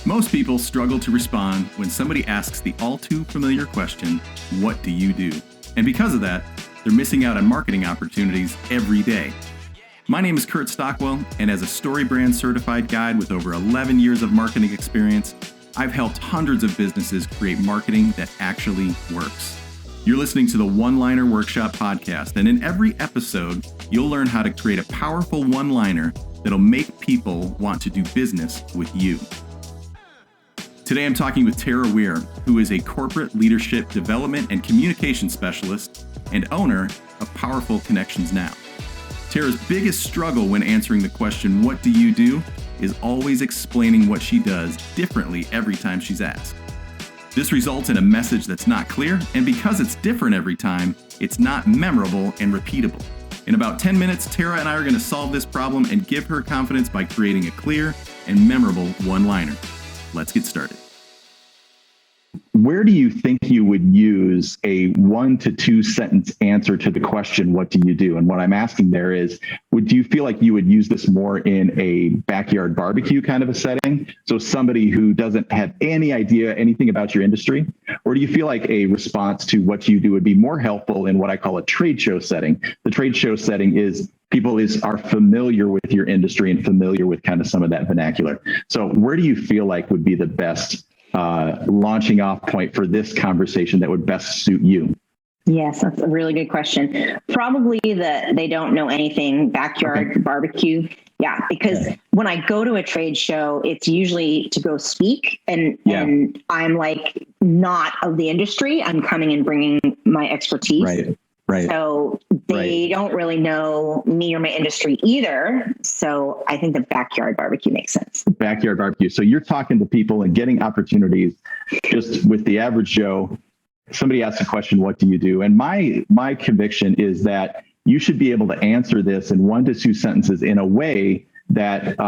Most people struggle to respond when somebody asks the all too familiar question, what do you do? And because of that, they're missing out on marketing opportunities every day. My name is Kurt Stockwell, and as a StoryBrand certified guide with over 11 years of marketing experience, I've helped hundreds of businesses create marketing that actually works. You're listening to the One-Liner Workshop podcast, and in every episode, you'll learn how to create a powerful one-liner that'll make people want to do business with you. Today, I'm talking with Tara Weir, who is a corporate leadership development and communication specialist and owner of Powerful Connections Now. Tara's biggest struggle when answering the question, what do you do, is always explaining what she does differently every time she's asked. This results in a message that's not clear, and because it's different every time, it's not memorable and repeatable. In about 10 minutes, Tara and I are going to solve this problem and give her confidence by creating a clear and memorable one-liner. Let's get started. Where do you think you would use a 1 to 2 sentence answer to the question, what do you do? And what I'm asking there is, would you feel like you would use this more in a backyard barbecue kind of a setting? So somebody who doesn't have any idea anything about your industry? Or do you feel like a response to what you do would be more helpful in what I call a trade show setting? The trade show setting is people are familiar with your industry and familiar with kind of some of that vernacular. So where do you feel like would be the best launching off point for this conversation that would best suit you? Yes, that's a really good question. Probably that they don't know anything backyard barbecue. Yeah, because when I go to a trade show, it's usually to go speak and I'm like not of the industry. I'm coming and bringing my expertise. Right. So they don't really know me or my industry either. So I think the backyard barbecue makes sense. Backyard barbecue. So you're talking to people and getting opportunities just with the average Joe. Somebody asks a question, what do you do? And my conviction is that you should be able to answer this in 1 to 2 sentences in a way that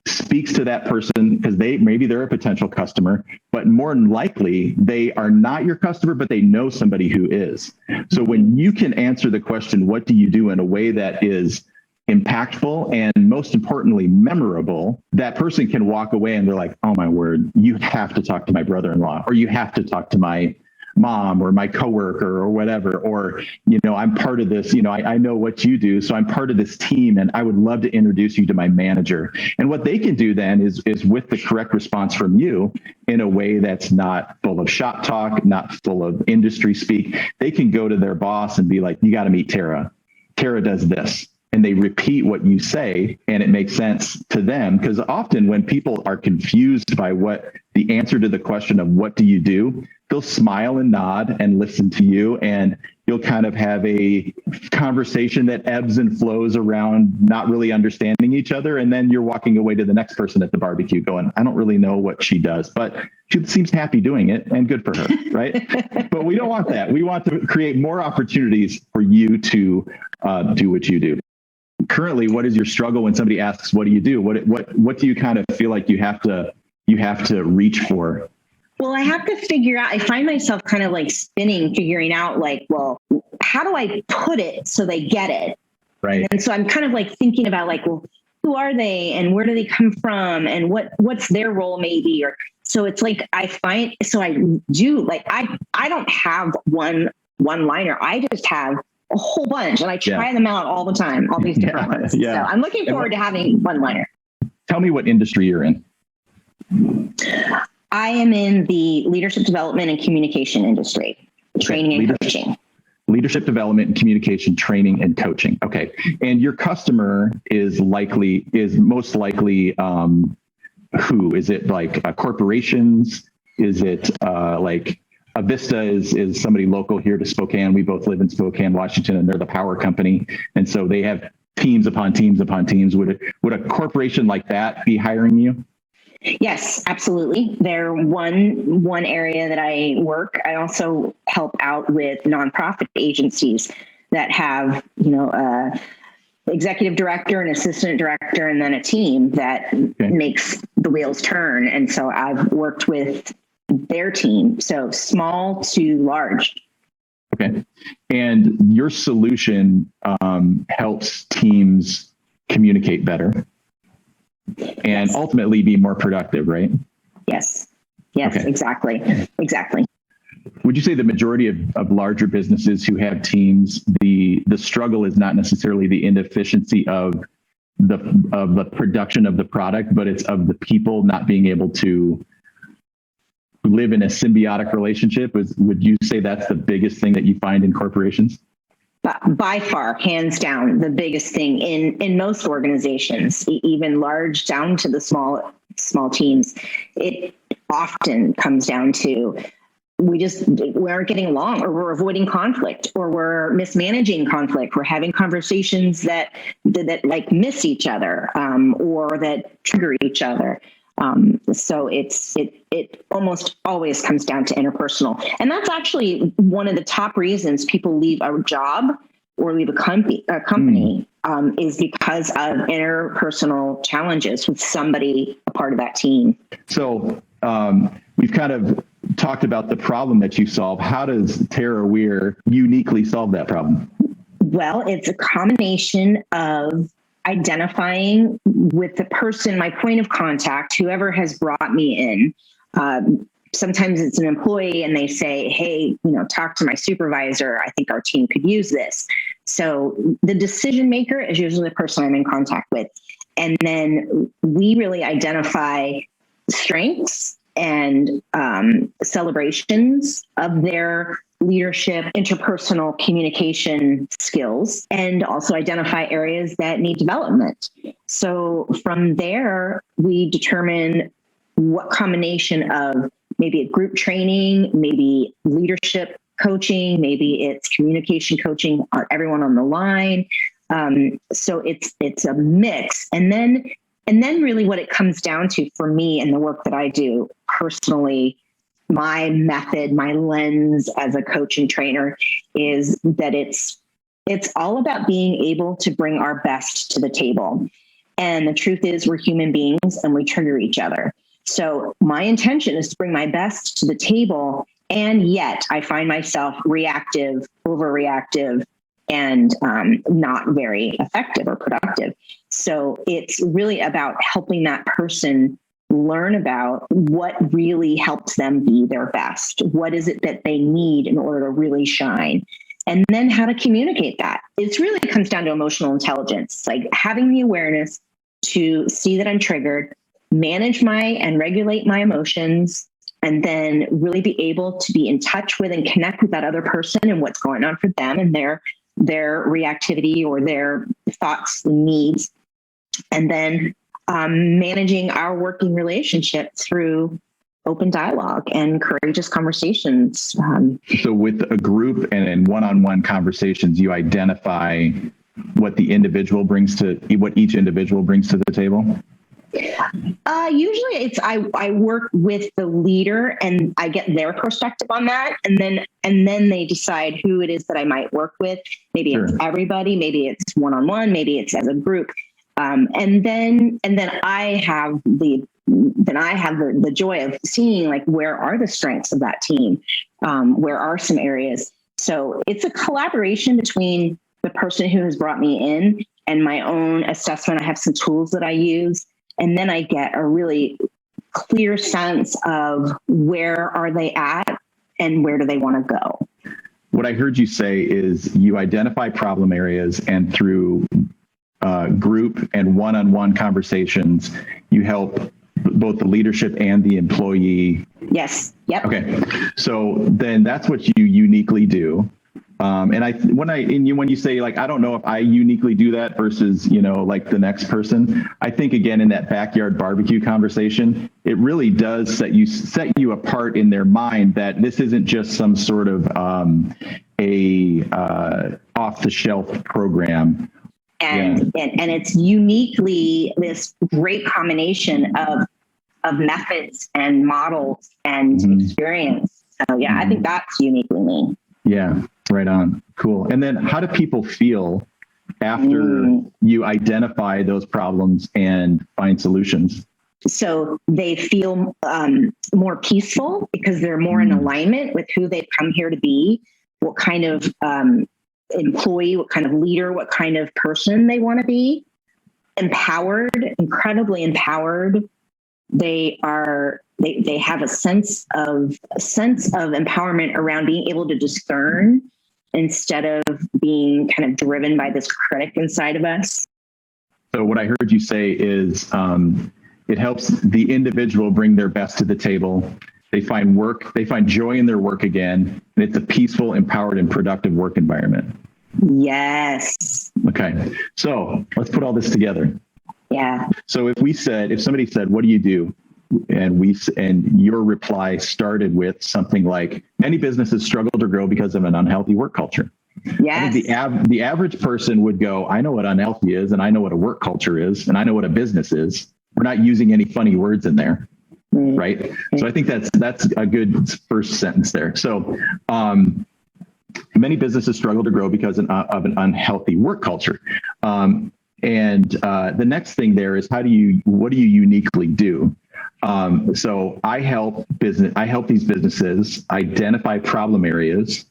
speaks to that person, because maybe they're a potential customer, but more than likely they are not your customer, but they know somebody who is. So when you can answer the question, what do you do, in a way that is impactful and most importantly, memorable, that person can walk away and they're like, oh my word, you have to talk to my brother-in-law, or you have to talk to my mom or my coworker or whatever, or, I'm part of this, I know what you do, so I'm part of this team and I would love to introduce you to my manager. And what they can do then is with the correct response from you in a way that's not full of shop talk, not full of industry speak, they can go to their boss and be like, you got to meet Tara. Tara does this. And they repeat what you say, and it makes sense to them. Because often when people are confused by what the answer to the question of what do you do, they'll smile and nod and listen to you, and you'll kind of have a conversation that ebbs and flows around not really understanding each other. And then you're walking away to the next person at the barbecue going, I don't really know what she does, but she seems happy doing it and good for her, right? But we don't want that. We want to create more opportunities for you to do what you do. Currently, what is your struggle when somebody asks, what do you do? What do you kind of feel like you have to reach for? Well, I have to figure out, I find myself kind of like spinning, figuring out like, well, how do I put it so they get it? Right. And so I'm kind of like thinking about like, well, who are they and where do they come from and what's their role maybe? Or so it's like, I don't have one liner. I just have a whole bunch and I try them out all the time, all these different ones. Yeah. So I'm looking forward to having one liner. Tell me what industry you're in. I am in the leadership development and communication industry, training and coaching. Leadership development and communication, training and coaching. Okay. And your customer is most likely who? Is it like corporations? Is it like Avista is somebody local here to Spokane? We both live in Spokane, Washington, and they're the power company. And so they have teams upon teams upon teams. Would a corporation like that be hiring you? Yes, absolutely. They're one area that I work. I also help out with nonprofit agencies that have, executive director, an assistant director, and then a team that makes the wheels turn. And so I've worked with their team, so small to large. Okay. And your solution helps teams communicate better and ultimately be more productive, right? Yes. Yes, Okay. Exactly. Would you say the majority of larger businesses who have teams, the struggle is not necessarily the inefficiency of the production of the product, but it's of the people not being able to live in a symbiotic relationship? Would you say that's the biggest thing that you find in corporations? By far, hands down, the biggest thing in most organizations, even large down to the small teams, it often comes down to we aren't getting along, or we're avoiding conflict, or we're mismanaging conflict. We're having conversations that like miss each other, or that trigger each other. So it almost always comes down to interpersonal. And that's actually one of the top reasons people leave a job or leave a company, is because of interpersonal challenges with somebody a part of that team. So we've kind of talked about the problem that you solve. How does Tara Weir uniquely solve that problem? Well, it's a combination of identifying with the person, my point of contact, whoever has brought me in. Sometimes it's an employee and they say, hey, talk to my supervisor. I think our team could use this. So the decision maker is usually the person I'm in contact with. And then we really identify strengths and celebrations of their leadership, interpersonal communication skills, and also identify areas that need development. So from there, we determine what combination of maybe a group training, maybe leadership coaching, maybe it's communication coaching on everyone on the line. So it's a mix. And then really what it comes down to for me and the work that I do personally, my method, my lens as a coach and trainer is that it's all about being able to bring our best to the table. And the truth is we're human beings and we trigger each other. So my intention is to bring my best to the table. And yet I find myself reactive, overreactive, and not very effective or productive. So it's really about helping that person learn about what really helps them be their best. What is it that they need in order to really shine? And then how to communicate that. It really comes down to emotional intelligence, like having the awareness to see that I'm triggered, manage and regulate my emotions, and then really be able to be in touch with and connect with that other person and what's going on for them and their reactivity or their thoughts and needs. And then managing our working relationship through open dialogue and courageous conversations. So with a group and one-on-one conversations, you identify what each individual brings to the table? Usually it's I work with the leader and I get their perspective on that, and then they decide who it is that I might work with. Maybe Sure. It's everybody, maybe it's one-on-one, maybe it's as a group, and then I have the joy of seeing like where are the strengths of that team, where are some areas. So it's a collaboration between the person who has brought me in and my own assessment. I have some tools that I use. And then I get a really clear sense of where are they at and where do they want to go. What I heard you say is you identify problem areas, and through group and one-on-one conversations, you help both the leadership and the employee. Yes. Yep. Okay. So then that's what you uniquely do. And when you say like, I don't know if I uniquely do that versus, like the next person, I think again, in that backyard barbecue conversation, it really does set you apart in their mind that this isn't just some sort of off the shelf program. And it's uniquely this great combination of methods and models and experience. So yeah, I think that's uniquely me. Yeah. Right on. Cool. And then how do people feel after you identify those problems and find solutions? So they feel more peaceful because they're more in alignment with who they've come here to be, what kind of employee, what kind of leader, what kind of person they want to be. Empowered, incredibly empowered, they have a sense of empowerment around being able to discern instead of being kind of driven by this critic inside of us. So what I heard you say is it helps the individual bring their best to the table. They find joy in their work again, and it's a peaceful, empowered, and productive work environment. Yes. Okay. So let's put all this together. Yeah. So if somebody said, what do you do? And your reply started with something like, many businesses struggle to grow because of an unhealthy work culture. Yes. I think the average person would go, I know what unhealthy is, and I know what a work culture is, and I know what a business is. We're not using any funny words in there. Right. So I think that's a good first sentence there. So many businesses struggle to grow because of an unhealthy work culture. And the next thing there is what do you uniquely do? So I help these businesses identify problem areas.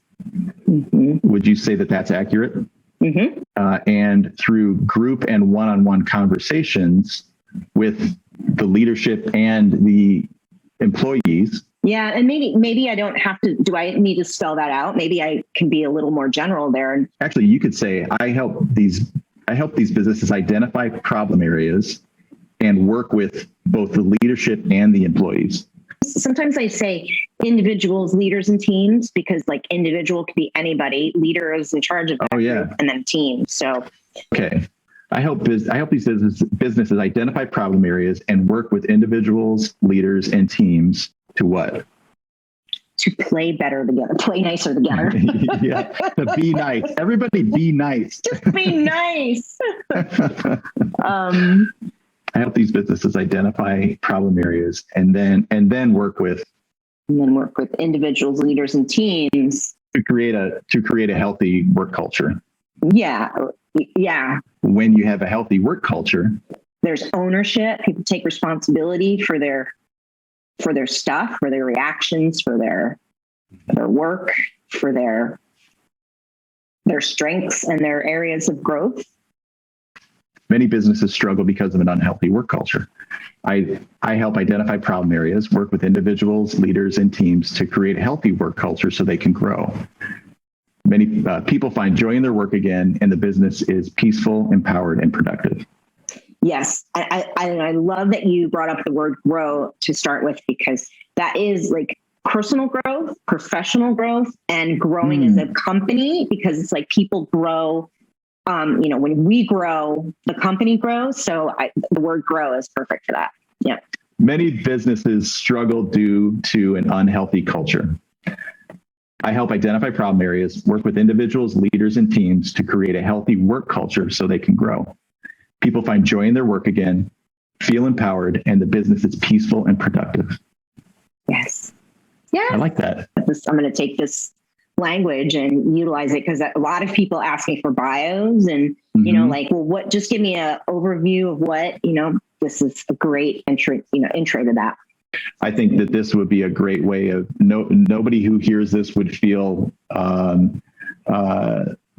Mm-hmm. Would you say that that's accurate? Mm-hmm. And through group and one-on-one conversations with the leadership and the employees. Yeah. And maybe I don't have to, do I need to spell that out? Maybe I can be a little more general there. Actually, you could say, I help these businesses identify problem areas and work with both the leadership and the employees. Sometimes I say individuals, leaders, and teams, because like individual could be anybody. Leader is in charge of that group, and then team. So, okay. I help these businesses identify problem areas and work with individuals, leaders, and teams to what? To play better together, play nicer together. Yeah, to be nice. Everybody be nice. Just be nice. I help these businesses identify problem areas and then work with individuals, leaders, and teams to create a healthy work culture. Yeah. When you have a healthy work culture, there's ownership. People take responsibility for their stuff, for their reactions, for their work, for their strengths and their areas of growth. Many businesses struggle because of an unhealthy work culture. I help identify problem areas, work with individuals, leaders, and teams to create a healthy work culture so they can grow. Many people find joy in their work again, and the business is peaceful, empowered, and productive. Yes. I love that you brought up the word grow to start with, because that is like personal growth, professional growth, and growing as a company, because it's like people grow. When we grow, the company grows. So the word grow is perfect for that. Yeah. Many businesses struggle due to an unhealthy culture. I help identify problem areas, work with individuals, leaders, and teams to create a healthy work culture so they can grow. People find joy in their work again, feel empowered, and the business is peaceful and productive. Yes. Yeah. I like that. I'm going to take this language and utilize it, because a lot of people ask me for bios and, just give me an overview of what, this is a great intro to that. I think that this would be a great way of nobody who hears this would feel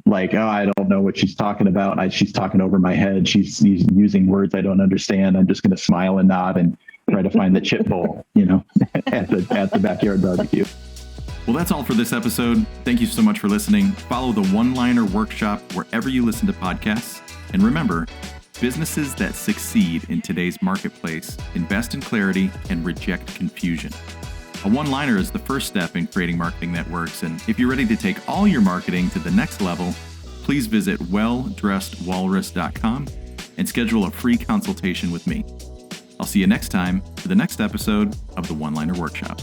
like, oh, I don't know what she's talking about. She's talking over my head. She's using words I don't understand. I'm just going to smile and nod and try to find the chip bowl, at the backyard barbecue. Well, that's all for this episode. Thank you so much for listening. Follow the One-Liner Workshop wherever you listen to podcasts. And remember, businesses that succeed in today's marketplace invest in clarity and reject confusion. A one-liner is the first step in creating marketing that works. And if you're ready to take all your marketing to the next level, please visit welldressedwalrus.com and schedule a free consultation with me. I'll see you next time for the next episode of the One-Liner Workshop.